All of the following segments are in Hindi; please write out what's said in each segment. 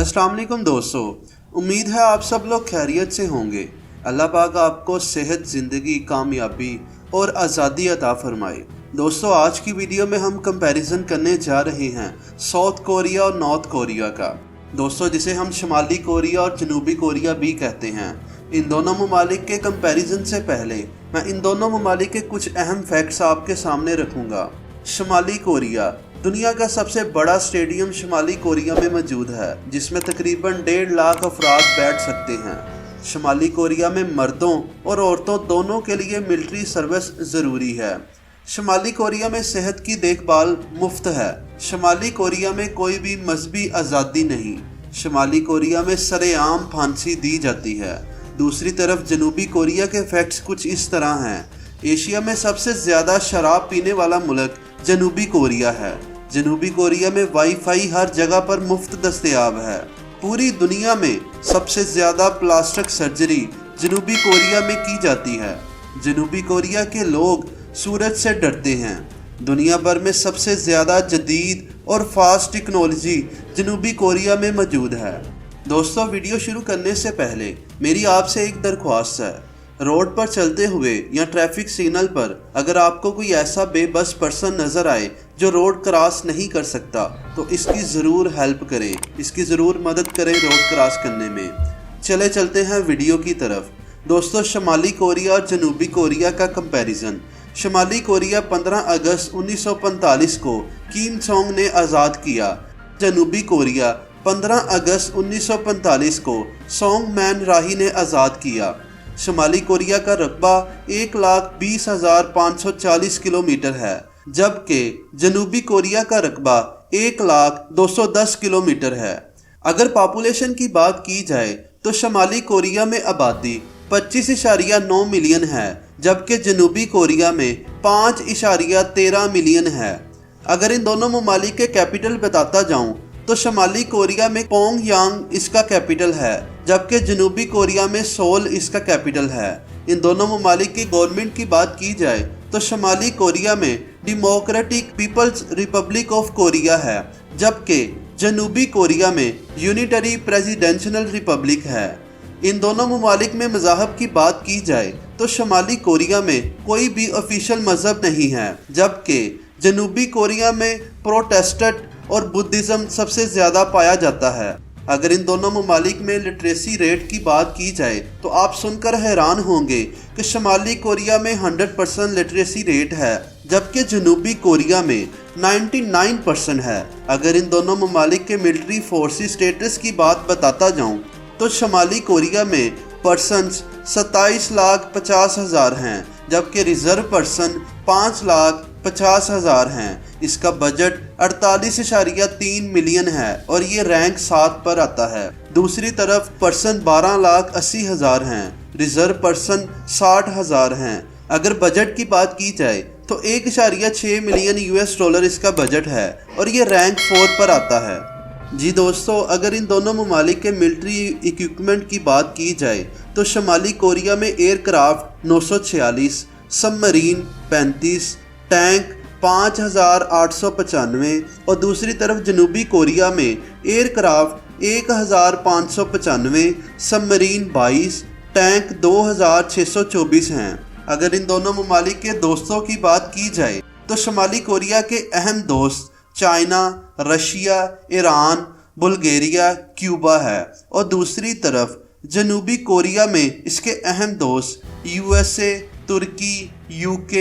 अस्सलाम वालेकुम दोस्तों, उम्मीद है आप सब लोग खैरियत से होंगे। अल्लाह पाक आपको सेहत, ज़िंदगी, कामयाबी और आज़ादी अता फरमाए। दोस्तों, आज की वीडियो में हम कंपैरिजन करने जा रहे हैं साउथ कोरिया और नॉर्थ कोरिया का। दोस्तों, जिसे हम शुमाली कोरिया और जनूबी कोरिया भी कहते हैं। इन दोनों ममालिक के कंपैरिजन से पहले मैं इन दोनों ममालिक के कुछ अहम फैक्ट्स आपके सामने रखूँगा। शुमाली कोरिया दुनिया का सबसे बड़ा स्टेडियम शुमाली कोरिया में मौजूद है, जिसमें तकरीबन 1.5 लाख अफराद बैठ सकते हैं। शुमाली कोरिया में मर्दों और औरतों दोनों के लिए मिलिट्री सर्विस ज़रूरी है। शुमाली कोरिया में सेहत की देखभाल मुफ्त है। शुमाली कोरिया में कोई भी मजहबी आज़ादी नहीं। शुमाली कोरिया में सरेआम फांसी दी जाती है। दूसरी तरफ जनूबी कोरिया के फैक्ट्स कुछ इस तरह हैं। एशिया में सबसे ज़्यादा शराब पीने वाला मुल्क जनूबी कोरिया है। जनूबी कोरिया में वाईफाई हर जगह पर मुफ्त दस्तयाब है। पूरी दुनिया में सबसे ज़्यादा प्लास्टिक सर्जरी जनूबी कोरिया में की जाती है। जनूबी कोरिया के लोग सूरज से डरते हैं। दुनिया भर में सबसे ज़्यादा जदीद और फास्ट टेक्नोलॉजी जनूबी कोरिया में मौजूद है। दोस्तों, वीडियो शुरू करने से पहले मेरी आपसे एक दरख्वास्त है। रोड पर चलते हुए या ट्रैफिक सिग्नल पर अगर आपको कोई ऐसा बेबस पर्सन नज़र आए जो रोड क्रॉस नहीं कर सकता, तो इसकी ज़रूर हेल्प करें, इसकी ज़रूर मदद करें रोड क्रॉस करने में। चलते हैं वीडियो की तरफ। दोस्तों, शुमाली कोरिया और जनूबी कोरिया का कंपैरिजन। शुमाली कोरिया 15 अगस्त 1945 को किम जोंग ने आज़ाद किया। जनूबी कोरिया 15 अगस्त 1945 को सोंग मैन राही ने आज़ाद किया। शुमाली कोरिया का रकबा 1,20,540 किलोमीटर है, जबकि जनूबी कोरिया का रकबा 1,0210 किलोमीटर है। अगर पॉपुलेशन की बात की जाए तो शुमाली कोरिया में आबादी 25.9 मिलियन है, जबकि जनूबी कोरिया में 5.13 मिलियन है। अगर इन दोनों ममालिक के कैपिटल बताता जाऊं तो शुमाली कोरिया में पोंगयांग इसका कैपिटल है, जबकि जनूबी कोरिया में सोल इसका कैपिटल है। इन दोनों ममालिक की गवर्नमेंट की बात की जाए तो शुमाली कोरिया में democratic people's republic of Korea है, जबकि जनूबी कोरिया में यूनिटरी प्रेसिडेंशियल रिपब्लिक है। इन दोनों ममालिक में मज़हब की बात की जाए तो शुमाली कोरिया में कोई भी ऑफिशियल मज़हब नहीं है, जबकि जनूबी कोरिया में प्रोटेस्टेंट और बुद्धिज़्म सबसे ज़्यादा पाया जाता है। अगर इन दोनों ममालिक में लिटरेसी रेट की बात की जाए तो आप सुनकर हैरान होंगे कि शुमाली कोरिया में 100% लिटरेसी रेट है, जबकि जनूबी कोरिया में 99% है। अगर इन दोनों ममालिक के मिलिट्री फोर्सेस स्टेटस की बात बताता जाऊं तो शुमाली कोरिया में पर्सनस 27,50,000 हैं, जबकि रिजर्व पर्सन 5,50,000 हैं। इसका बजट 48.3 मिलियन है और ये रैंक 7 पर आता है। दूसरी तरफ पर्सन 12,80,000 हैं, रिजर्व पर्सन 60,000 हैं। अगर बजट की बात की जाए तो 1.6 मिलियन US$ इसका बजट है और ये रैंक 4 पर आता है। जी दोस्तों, अगर इन दोनों ममालिक के मिलिट्री इक्विपमेंट की बात की जाए तो शुमाली कोरिया में एयरक्राफ्ट 946, सबमरीन 35, टैंक 5,895 और दूसरी तरफ जनूबी कोरिया में एयरक्राफ्ट 1,595, सबमरीन 22, टैंक 2,624 हैं। अगर इन दोनों ममालिक के दोस्तों की बात की जाए तो शुमाली कोरिया के अहम दोस्त China, Russia, Iran, Bulgaria, Cuba है और दूसरी तरफ जनूबी कोरिया में इसके अहम दोस्त USA, तुर्की, UK,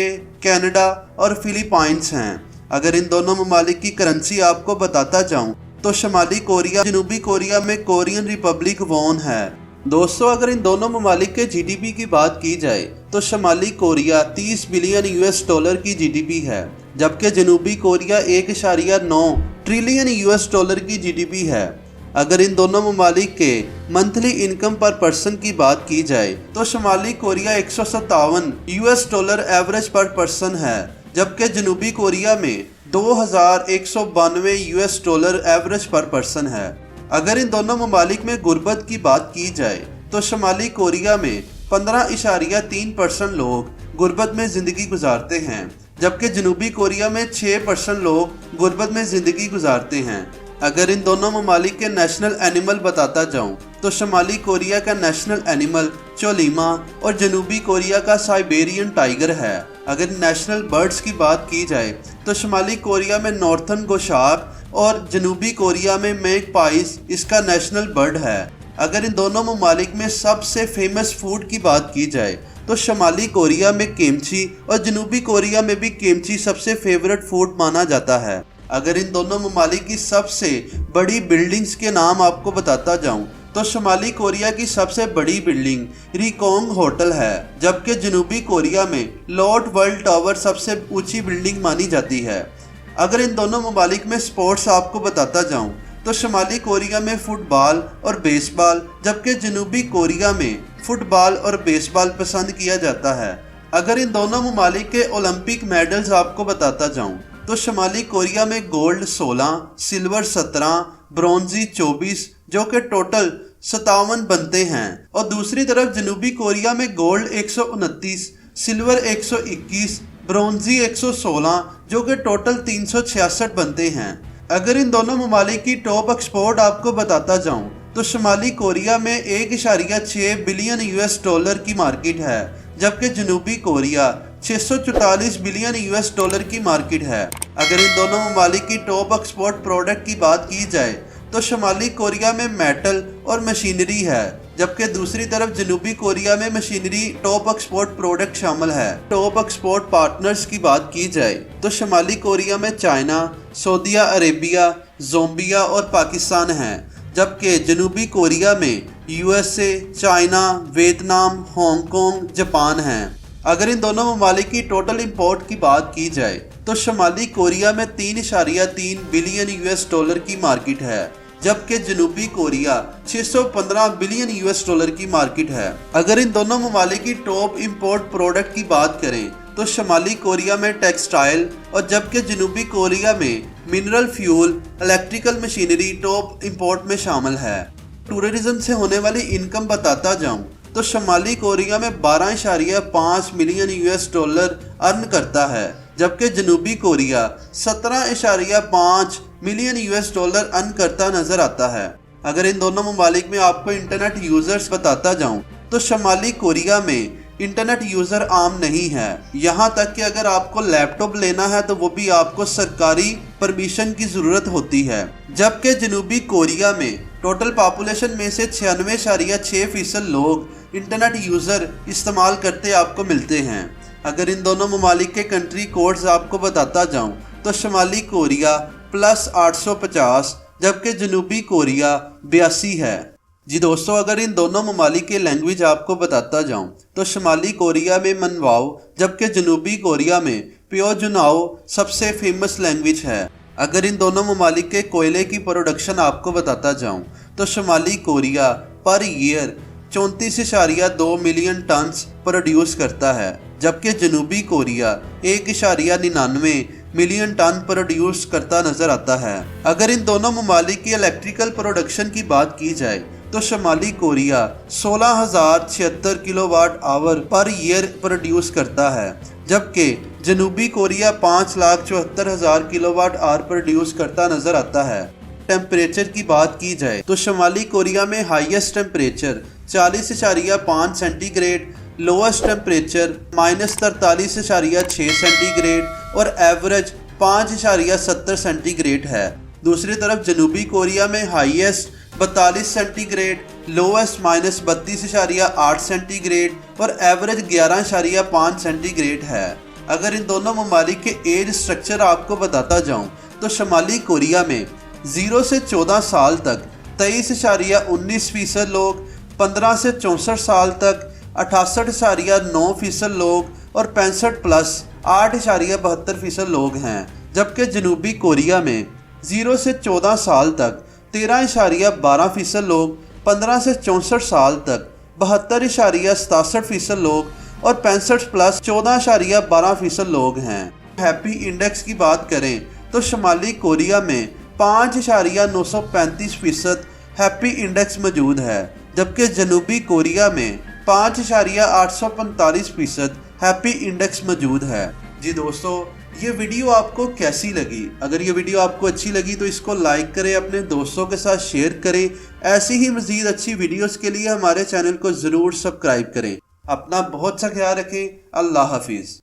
कनाडा और फिलीपाइंस हैं। अगर इन दोनों ममालिक की करेंसी आपको बताता जाऊं तो शुमाली कोरिया जनूबी कोरिया में कोरियन रिपब्लिक वॉन है। दोस्तों, अगर इन दोनों ममालिक के GDP की बात की जाए तो शुमाली कोरिया 30 बिलियन US$ की GDP है, जबकि जनूबी कोरिया 1.9 ट्रिलियन US$ की GDP है। अगर इन दोनों ममालिक के मंथली इनकम पर पर्सन की बात की जाए तो शुमाली कोरिया 157 US$ एवरेज पर पर्सन है, जबकि जनूबी कोरिया में 2,192 US$ एवरेज पर पर्सन है। अगर इन दोनों ममालिक में गुर्बत की बात की जाए तो शुमाली कोरिया में 15.3% लोग गुर्बत में ज़िंदगी गुजारते हैं, जबकि जनूबी कोरिया में 6% लोग गुर्बत में ज़िंदगी गुजारते हैं। अगर इन दोनों ममालिक के नेशनल एनिमल बताता जाऊं तो शुमाली कोरिया का नेशनल एनिमल चोलीमा और जनूबी कोरिया का साइबेरियन टाइगर है। अगर नेशनल बर्ड्स की बात की जाए तो शुमाली कोरिया में नॉर्थर्न गोशार्क और जनूबी कोरिया में मैगपाइस इसका नेशनल बर्ड है। अगर इन दोनों ममालिक में सबसे फेमस फूड की बात की जाए तो शुमाली कोरिया में किमची और जनूबी कोरिया में भी किमची सबसे फेवरेट फूड माना जाता है। अगर इन दोनों ममालिक की सबसे बड़ी बिल्डिंग्स के नाम आपको बताता जाऊं तो शुमाली कोरिया की सबसे बड़ी बिल्डिंग रिकोंग होटल है, जबकि जनूबी कोरिया में लॉर्ड वर्ल्ड टावर सबसे ऊंची बिल्डिंग मानी जाती है। अगर इन दोनों ममालिक में स्पोर्ट्स आपको बताता जाऊं तो शुमाली कोरिया में फुटबॉल और बेसबॉल, जबकि जनूबी कोरिया में फुटबॉल और बेसबॉल पसंद किया जाता है। अगर इन दोनों ममालिक के ओलंपिक मेडल्स आपको बताता जाऊं तो शुमाली कोरिया में गोल्ड 16, सिल्वर 17, ब्रॉन्जी 24 जो कि टोटल 57 बनते हैं, और दूसरी तरफ जनूबी कोरिया में गोल्ड 129, सिल्वर 121, ब्रॉन्जी 116 जो कि टोटल 366 बनते हैं। अगर इन दोनों ममालिक की टॉप एक्सपोर्ट आपको बताता जाऊं तो शुमाली कोरिया में 1.6 बिलियन US डॉलर की मार्केट है, जबकि जनूबी कोरिया 644 बिलियन US डॉलर की मार्केट है। अगर इन दोनों ममालिक की टॉप एक्सपोर्ट प्रोडक्ट की बात की जाए तो शुमाली कोरिया में मेटल और मशीनरी है, जबकि दूसरी तरफ जनूबी कोरिया में मशीनरी टॉप एक्सपोर्ट प्रोडक्ट शामिल है। टॉप एक्सपोर्ट पार्टनर्स की बात की जाए तो शुमाली कोरिया में चाइना, सऊदी अरेबिया, ज़ाम्बिया और पाकिस्तान हैं, जबकि जनूबी कोरिया में USA, China, Vietnam, Hong Kong, Japan हैं। अगर इन दोनों ममालिक की टोटल इंपोर्ट की बात की जाए तो शुमाली कोरिया में 3.3 बिलियन US डॉलर की मार्केट है, जबकि जनूबी कोरिया 615 बिलियन US डॉलर की मार्केट है। अगर इन दोनों ममालिक की टॉप इंपोर्ट प्रोडक्ट की बात करें तो शुमाली कोरिया में टेक्सटाइल और जबकि जनूबी कोरिया में mineral fuel, electrical machinery top import में शामिल है। टूरिज्म से होने वाली इनकम बताता जाऊं तो शुमाली कोरिया में 12.5 मिलियन US डॉलर अर्न करता है, जबकि जनूबी Korea 17.5 million US dollar earn करता नजर आता है। अगर इन दोनों ममालिक में आपको इंटरनेट यूजर्स बताता जाऊं तो शुमाली कोरिया में इंटरनेट यूजर आम नहीं है, यहाँ तक कि अगर आपको लैपटॉप लेना है तो वो भी आपको सरकारी परमिशन की जरूरत होती है। जबकि जनूबी कोरिया में टोटल पॉपुलेशन में से 96.6% लोग इंटरनेट यूजर इस्तेमाल करते आपको मिलते हैं। अगर इन दोनों ममालिक के कंट्री कोड्स आपको बताता जाऊं तो शुमाली कोरिया +850, जबकि जनूबी कोरिया 82 है। जी दोस्तों, अगर इन दोनों ममालिक के लैंग्वेज आपको बताता जाऊं तो शुमाली कोरिया में मनवाओ, जबकि जनूबी कोरिया में प्योजुनाओ सबसे फेमस लैंग्वेज है। अगर इन दोनों ममालिक के कोयले की प्रोडक्शन आपको बताता जाऊं तो शुमाली कोरिया पर ईयर 34.2 मिलियन टन्स प्रोड्यूस करता है, जबकि जनूबी कोरिया 1.99 मिलियन टन प्रोड्यूस करता नजर आता है। अगर इन दोनों ममालिक की इलेक्ट्रिकल प्रोडक्शन की बात की जाए तो शुमाली Korea 16,076 kilowatt hour per year produce करता है, जबकि जनूबी कोरिया 5,74,000 किलोवाट आवर प्रोड्यूस करता नजर आता है। टेम्परेचर की बात की जाए तो शुमाली कोरिया में highest temperature 40.5 centigrade, lowest temperature -43.6 centigrade और एवरेज 5.70 सेंटीग्रेड है। दूसरी तरफ जनूबी कोरिया में हाईएस्ट 42 सेंटीग्रेड, लोएस्ट -32.8 सेंटीग्रेड और एवरेज 11.5 सेंटीग्रेड है। अगर इन दोनों ममालिक के एज स्ट्रक्चर आपको बताता जाऊं तो शुमाली कोरिया में 0 से 14 साल तक 23.19% लोग, 15 से 64 साल तक 68.9% लोग और 65 प्लस 8.72% लोग हैं, जबकि जनूबी कोरिया में 0 से 14 साल तक 13.12% लोग, 15 से 64 साल तक 72.67% लोग और 65 प्लस 14.12% लोग हैं। हैप्पी इंडेक्स की बात करें तो शुमाली कोरिया में 5.935% हैप्पी इंडेक्स मौजूद है, जबकि जनूबी कोरिया में 5.845% हैप्पी इंडेक्स मौजूद है। जी दोस्तों, ये वीडियो आपको कैसी लगी? अगर ये वीडियो आपको अच्छी लगी तो इसको लाइक करें, अपने दोस्तों के साथ शेयर करें। ऐसी ही मज़ीद अच्छी वीडियोस के लिए हमारे चैनल को ज़रूर सब्सक्राइब करें। अपना बहुत सा ख्याल रखें। अल्लाह हाफिज़।